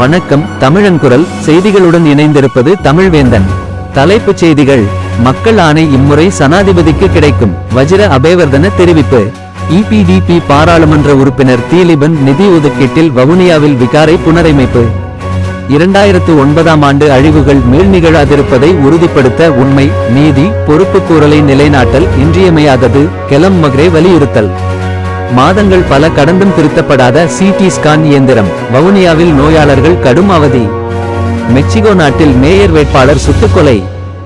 வணக்கம். தமிழன் குரல் செய்திகளுடன் இணைந்திருப்பது தமிழ்வேந்தன். தலைப்புச் செய்திகள். மக்கள் ஆணை இம்முறை சனாதிபதிக்கு கிடைக்கும், வஜிர அபேவர்தன தெரிவிப்பு. இபிடிபி பாராளுமன்ற உறுப்பினர் தீலிபன் நிதி ஒதுக்கீட்டில் வவுனியாவில் விகாரை புனரமைப்பு. 2009ஆம் ஆண்டு அழிவுகள் மீள்நிகழாதிருப்பதை உறுதிப்படுத்த உண்மை, நீதி, பொறுப்புக்கூறலை நிலைநாட்டல் இன்றியமையாதது. கெலம் மக்ரே வலியுறுத்தல். மாதங்கள் பல கடந்தும் திருத்தப்படாத சிடி ஸ்கான் இயந்திரம். வவுனியாவில் நோயாளர்கள் கடும் அவதி. மெக்சிகோ நாட்டில் மேயர் வேட்பாளர் சுட்டுக்கொலை.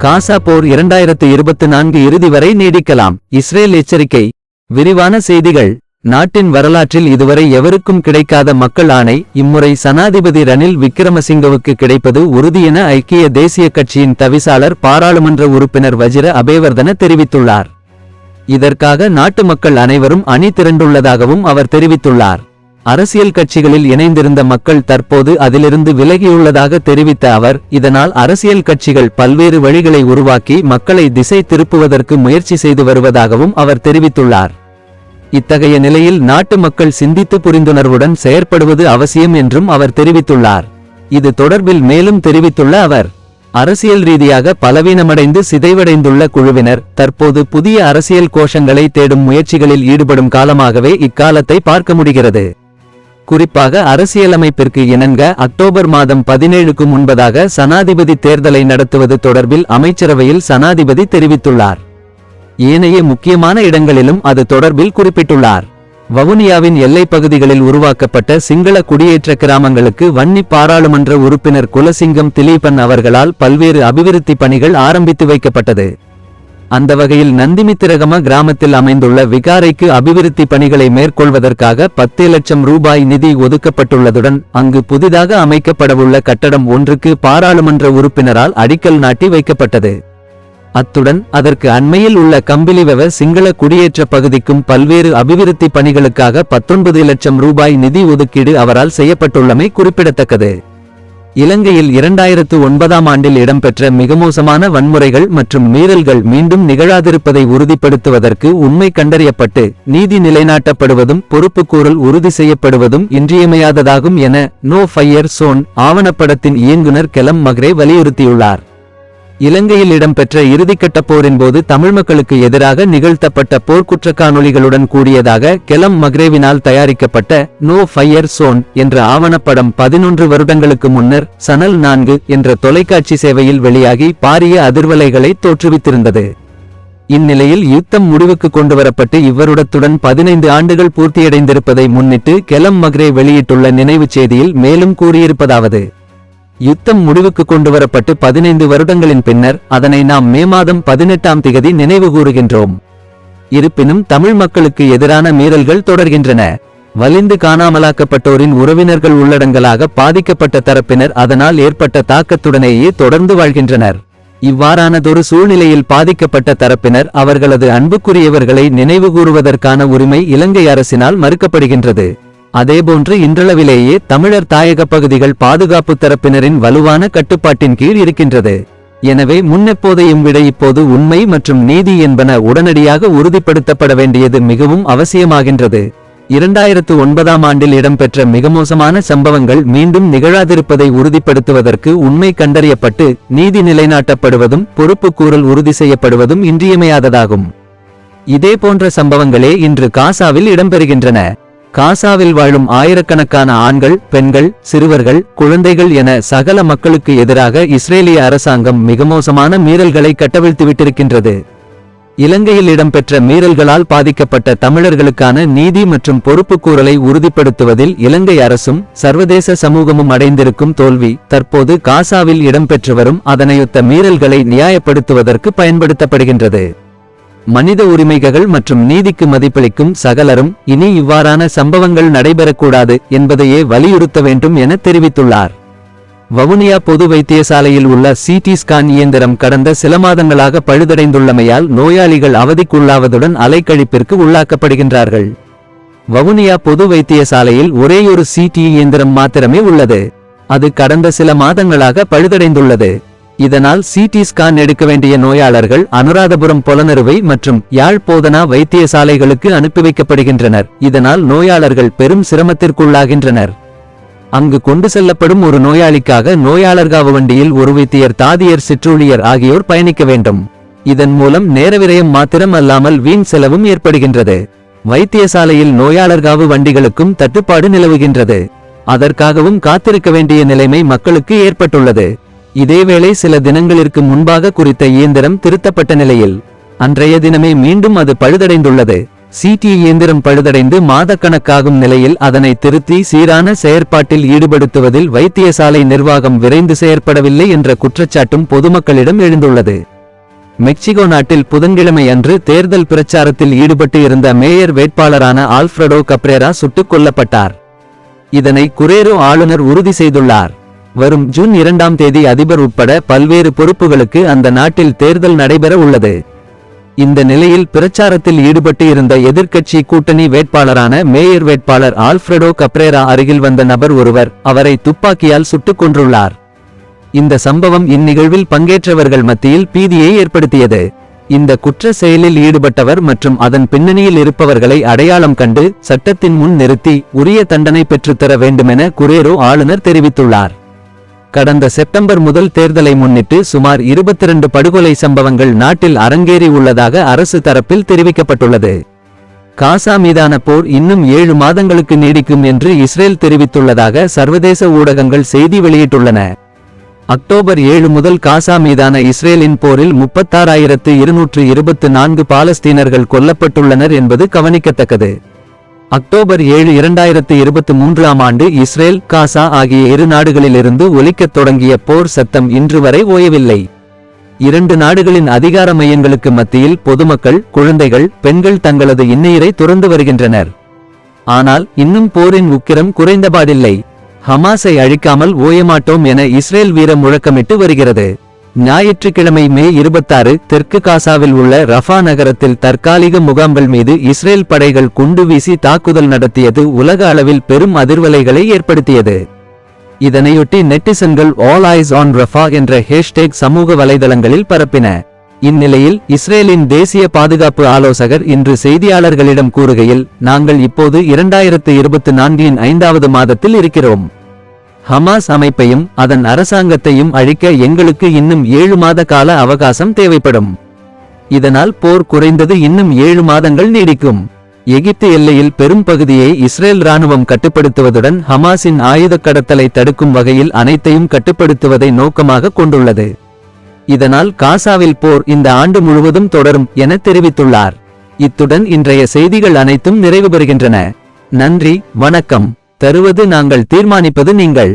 காசா போர் 2024 இறுதி வரை நீடிக்கலாம், இஸ்ரேல் எச்சரிக்கை. விரிவான செய்திகள். நாட்டின் வரலாற்றில் இதுவரை எவருக்கும் கிடைக்காத மக்கள் ஆணை இம்முறை சனாதிபதி ரணில் விக்கிரமசிங்கவுக்கு கிடைப்பது உறுதி என ஐக்கிய தேசிய கட்சியின் தவிசாளர் பாராளுமன்ற உறுப்பினர் வஜிர அபேவர்தன தெரிவித்துள்ளார். இதற்காக நாட்டு மக்கள் அனைவரும் அணி திரண்டுள்ளதாகவும் அவர் தெரிவித்துள்ளார். அரசியல் கட்சிகளில் இணைந்திருந்த மக்கள் தற்போது அதிலிருந்து விலகியுள்ளதாக தெரிவித்த அவர், இதனால் அரசியல் கட்சிகள் பல்வேறு வழிகளை உருவாக்கி மக்களை திசை திருப்புவதற்கு முயற்சி செய்து வருவதாகவும் அவர் தெரிவித்துள்ளார். இத்தகைய நிலையில் நாட்டு மக்கள் சிந்தித்து புரிந்துணர்வுடன் செயற்படுவது அவசியம் என்றும் அவர் தெரிவித்துள்ளார். இது தொடர்பில் மேலும் தெரிவித்துள்ள அவர், அரசியல் ரீதியாக பலவீனமடைந்து சிதைவடைந்துள்ள குழுவினர் தற்போது புதிய அரசியல் கோஷங்களை தேடும் முயற்சிகளில் ஈடுபடும் காலமாகவே இக்காலத்தை பார்க்க முடிகிறது. குறிப்பாக அரசியலமைப்பிற்கு இணங்க அக்டோபர் மாதம் 17க்கு முன்பதாக சனாதிபதி தேர்தலை நடத்துவது தொடர்பில் அமைச்சரவையில் சனாதிபதி தெரிவித்துள்ளார். ஏனைய முக்கியமான இடங்களிலும் அது தொடர்பில் குறிப்பிட்டுள்ளார். வவுனியாவின் எல்லைப் பகுதிகளில் உருவாக்கப்பட்ட சிங்கள குடியேற்ற கிராமங்களுக்கு வன்னி பாராளுமன்ற உறுப்பினர் குலசிங்கம் திலீபன் அவர்களால் பல்வேறு அபிவிருத்தி பணிகள் ஆரம்பித்து வைக்கப்பட்டது. அந்த வகையில் நந்திமித்திரகம கிராமத்தில் அமைந்துள்ள விகாரைக்கு அபிவிருத்தி பணிகளை மேற்கொள்வதற்காக 10 லட்சம் ரூபாய் நிதி ஒதுக்கப்பட்டுள்ளதுடன் அங்கு புதிதாக அமைக்கப்படவுள்ள கட்டடம் ஒன்றுக்கு பாராளுமன்ற உறுப்பினரால் அடிக்கல் நாட்டி வைக்கப்பட்டது. அத்துடன் அதற்கு அண்மையில் உள்ள கம்பிலிவெவ சிங்கள குடியேற்ற பகுதிக்கும் பல்வேறு அபிவிருத்தி பணிகளுக்காக 19 லட்சம் ரூபாய் நிதி ஒதுக்கீடு அவரால் செய்யப்பட்டுள்ளமை குறிப்பிடத்தக்கது. இலங்கையில் 2009ஆம் ஆண்டில் இடம்பெற்ற மிக மோசமான வன்முறைகள் மற்றும் மீறல்கள் மீண்டும் நிகழாதிருப்பதை உறுதிப்படுத்துவதற்கு உண்மை கண்டறியப்பட்டு நீதி நிலைநாட்டப்படுவதும் பொறுப்புக்கூறல் உறுதி செய்யப்படுவதும் இன்றியமையாததாகும் என நோ ஃபயர் சோன் ஆவணப்படத்தின் இயக்குனர் கெலம் மக்ரே வலியுறுத்தியுள்ளார். இலங்கையில் இடம்பெற்ற இறுதிக்கட்ட போரின் போது தமிழ் மக்களுக்கு எதிராக நிகழ்த்தப்பட்ட போர்க்குற்ற காணொளிகளுடன் கூடியதாக கெலம் மக்ரேவினால் தயாரிக்கப்பட்ட நோ ஃபயர் சோன் என்ற ஆவணப்படம் 11 வருடங்களுக்கு முன்னர் சனல் 4 என்ற தொலைக்காட்சி சேவையில் வெளியாகி பாரிய அதிர்வலைகளை தோற்றுவித்திருந்தது. இந்நிலையில் யுத்தம் முடிவுக்கு கொண்டுவரப்பட்டு இவ்வருடத்துடன் 15 ஆண்டுகள் பூர்த்தியடைந்திருப்பதை முன்னிட்டு கெலம் மக்ரே வெளியிட்டுள்ள நினைவுச் செய்தியில் மேலும் கூறியிருப்பதாவது, யுத்தம் முடிவுக்கு கொண்டுவரப்பட்டு 15 வருடங்களின் பின்னர் அதனை நாம் மே மாதம் 18ஆம் திகதி நினைவு கூறுகின்றோம். இருப்பினும் தமிழ் மக்களுக்கு எதிரான மீறல்கள் தொடர்கின்றன. வலிந்து காணாமலாக்கப்பட்டோரின் உறவினர்கள் உள்ளடங்கலாக பாதிக்கப்பட்ட தரப்பினர் அதனால் ஏற்பட்ட தாக்கத்துடனேயே தொடர்ந்து வாழ்கின்றனர். இவ்வாறானதொரு சூழ்நிலையில் பாதிக்கப்பட்ட தரப்பினர் அவர்களது அன்புக்குரியவர்களை நினைவு கூறுவதற்கான உரிமை இலங்கை அரசினால் மறுக்கப்படுகின்றது. அதேபோன்று இன்றளவிலேயே தமிழர் தாயக பகுதிகள் பாதுகாப்பு தரப்பினரின் வலுவான கட்டுப்பாட்டின் கீழ் இருக்கின்றது. எனவே முன்னெப்போதையும் விட இப்போது உண்மை மற்றும் நீதி என்பன உடனடியாக உறுதிப்படுத்தப்பட வேண்டியது மிகவும் அவசியமாகின்றது. 2009ஆம் ஆண்டில் இடம்பெற்ற மிக மோசமான சம்பவங்கள் மீண்டும் நிகழாதிருப்பதை உறுதிப்படுத்துவதற்கு உண்மை கண்டறியப்பட்டு நீதி நிலைநாட்டப்படுவதும் பொறுப்புக்கூறல் உறுதி செய்யப்படுவதும் இன்றியமையாததாகும். இதேபோன்ற சம்பவங்களே இன்று காசாவில் இடம்பெறுகின்றன. காசாவில் வாழும் ஆயிரக்கணக்கான ஆண்கள், பெண்கள், சிறுவர்கள், குழந்தைகள் என சகல மக்களுக்கு எதிராக இஸ்ரேலிய அரசாங்கம் மிக மோசமான மீறல்களை கட்டவிழ்த்துவிட்டிருக்கின்றது. இலங்கையில் இடம்பெற்ற மீறல்களால் பாதிக்கப்பட்ட தமிழர்களுக்கான நீதி மற்றும் பொறுப்புக்கூறலை உறுதிப்படுத்துவதில் இலங்கை அரசும் சர்வதேச சமூகமும் அடைந்திருக்கும் தோல்வி தற்போது காசாவில் இடம்பெற்று வரும் அதனையொத்த மீறல்களை நியாயப்படுத்துவதற்கு பயன்படுத்தப்படுகின்றது. மனித உரிமைகள் மற்றும் நீதிக்கு மதிப்பளிக்கும் சகலரும் இனி இவ்வாறான சம்பவங்கள் நடைபெறக்கூடாது என்பதையே வலியுறுத்த வேண்டும் என தெரிவித்துள்ளார். வவுனியா பொது வைத்தியசாலையில் உள்ள சிடி ஸ்கான் இயந்திரம் கடந்த சில மாதங்களாக பழுதடைந்துள்ளமையால் நோயாளிகள் அவதிக்குள்ளாவதுடன் அலைக்கழிப்பிற்கு உள்ளாக்கப்படுகின்றார்கள். வவுனியா பொது வைத்தியசாலையில் ஒரேயொரு சிடி இயந்திரம் மாத்திரமே உள்ளது. அது கடந்த சில மாதங்களாக பழுதடைந்துள்ளது. இதனால் சிடி ஸ்கான் எடுக்க வேண்டிய நோயாளர்கள் அனுராதபுரம் பொலனறுவை மற்றும் யாழ் போதனா வைத்தியசாலைகளுக்கு அனுப்பி வைக்கப்படுகின்றனர். இதனால் நோயாளர்கள் பெரும் சிரமத்திற்குள்ளாகின்றனர். அங்கு கொண்டு செல்லப்படும் ஒரு நோயாளிக்காக நோயாளர்காவு வண்டியில் ஒரு வைத்தியர், தாதியர், சிற்றூழியர் ஆகியோர் பயணிக்க வேண்டும். இதன் மூலம் நேரவிரயம் மாத்திரம் அல்லாமல் வீண் செலவும் ஏற்படுகின்றது. வைத்தியசாலையில் நோயாளர்காவு வண்டிகளுக்கும் தட்டுப்பாடு நிலவுகின்றது. அதற்காகவும் காத்திருக்க வேண்டிய நிலைமை மக்களுக்கு ஏற்பட்டுள்ளது. இதேவேளை சில தினங்களிற்கு முன்பாக குறித்த இயந்திரம் திருத்தப்பட்ட நிலையில் அன்றைய தினமே மீண்டும் அது பழுதடைந்துள்ளது. சிடி இயந்திரம் பழுதடைந்து மாதக்கணக்காகும் நிலையில் அதனை திருத்தி சீரான செயற்பாட்டில் ஈடுபடுத்துவதில் வைத்தியசாலை நிர்வாகம் விரைந்து செயற்படவில்லை என்ற குற்றச்சாட்டும் பொதுமக்களிடம் எழுந்துள்ளது. மெக்சிகோ நாட்டில் புதன்கிழமை அன்று தேர்தல் பிரச்சாரத்தில் ஈடுபட்டு இருந்த மேயர் வேட்பாளரான ஆல்ஃபிரடோ கப்ரேரா சுட்டுக் கொல்லப்பட்டார். இதனை குரேரோ ஆளுநர் உறுதி செய்துள்ளார். வரும் ஜூன் 2ஆம் தேதி அதிபர் உட்பட பல்வேறு பொறுப்புகளுக்கு அந்த நாட்டில் தேர்தல் நடைபெற உள்ளது. இந்த நிலையில் பிரச்சாரத்தில் ஈடுபட்டு இருந்த எதிர்க்கட்சி கூட்டணி வேட்பாளரான மேயர் வேட்பாளர் ஆல்ஃபிரடோ கப்ரேரா அருகில் வந்த நபர் ஒருவர் அவரை துப்பாக்கியால் சுட்டுக் கொன்றுள்ளார். இந்த சம்பவம் இந்நிகழ்வில் பங்கேற்றவர்கள் மத்தியில் பீதியை ஏற்படுத்தியது. இந்த குற்ற செயலில் ஈடுபட்டவர் மற்றும் அதன் பின்னணியில் இருப்பவர்களை அடையாளம் கண்டு சட்டத்தின் முன் நிறுத்தி உரிய தண்டனை பெற்றுத்தர வேண்டுமென குரேரோ ஆளுநர் தெரிவித்துள்ளார். கடந்த செப்டம்பர் முதல் தேர்தலை முன்னிட்டு சுமார் 22 படுகொலை சம்பவங்கள் நாட்டில் அரங்கேறி உள்ளதாக அரசு தரப்பில் தெரிவிக்கப்பட்டுள்ளது. காசா மீதான போர் இன்னும் 7 மாதங்களுக்கு நீடிக்கும் என்று இஸ்ரேல் தெரிவித்துள்ளதாக சர்வதேச ஊடகங்கள் செய்தி வெளியிட்டுள்ளன. அக்டோபர் 7 முதல் காசா மீதான இஸ்ரேலின் போரில் 36,224 பாலஸ்தீனர்கள் கொல்லப்பட்டுள்ளனர் என்பது கவனிக்கத்தக்கது. அக்டோபர் 7, 2023ஆம் ஆண்டு இஸ்ரேல், காசா ஆகிய இரு நாடுகளிலிருந்து ஒலிக்கத் தொடங்கிய போர் சத்தம் இன்று வரை ஓயவில்லை. 2 நாடுகளின் அதிகார மையங்களுக்கு மத்தியில் பொதுமக்கள், குழந்தைகள், பெண்கள் தங்களது இன்னுயிரை துறந்து வருகின்றனர். ஆனால் இன்னும் போரின் உக்கிரம் குறைந்தபாடில்லை. ஹமாஸை அழிக்காமல் ஓயமாட்டோம் என இஸ்ரேல் வீர முழக்கமிட்டு வருகிறது. ஞாயிற்றுக்கிழமை மே 26 தெற்கு காசாவில் உள்ள ரஃபா நகரத்தில் தற்காலிக முகாம்கள் மீது இஸ்ரேல் படைகள் குண்டு வீசி தாக்குதல் நடத்தியது உலக அளவில் பெரும் அதிர்வலைகளை ஏற்படுத்தியது. இதனையொட்டி நெட்டிசன்கள் ஆல் ஐஸ் ஆன் ரஃபா என்ற ஹேஷ்டேக் சமூக வலைதளங்களில் பரப்பின. இந்நிலையில் இஸ்ரேலின் தேசிய பாதுகாப்பு ஆலோசகர் இன்று செய்தியாளர்களிடம் கூறுகையில், நாங்கள் இப்போது 2024இன் 5வது மாதத்தில் இருக்கிறோம். ஹமாஸ் அமைப்பையும் அதன் அரசாங்கத்தையும் அழிக்க எங்களுக்கு இன்னும் 7 மாத கால அவகாசம் தேவைப்படும். இதனால் போர் குறைந்தது இன்னும் 7 மாதங்கள் நீடிக்கும். எகிப்து எல்லையில் பெரும் பகுதியை இஸ்ரேல் ராணுவம் கட்டுப்படுத்துவதுடன் ஹமாஸின் ஆயுத கடத்தலை தடுக்கும் வகையில் அனைத்தையும் கட்டுப்படுத்துவதை நோக்கமாக கொண்டுள்ளது. இதனால் காசாவில் போர் இந்த ஆண்டு முழுவதும் தொடரும் என தெரிவித்துள்ளார். இத்துடன் இன்றைய செய்திகள் அனைத்தும் நிறைவு பெறுகின்றன. நன்றி, வணக்கம். தருவது நாங்கள், தீர்மானிப்பது நீங்கள்.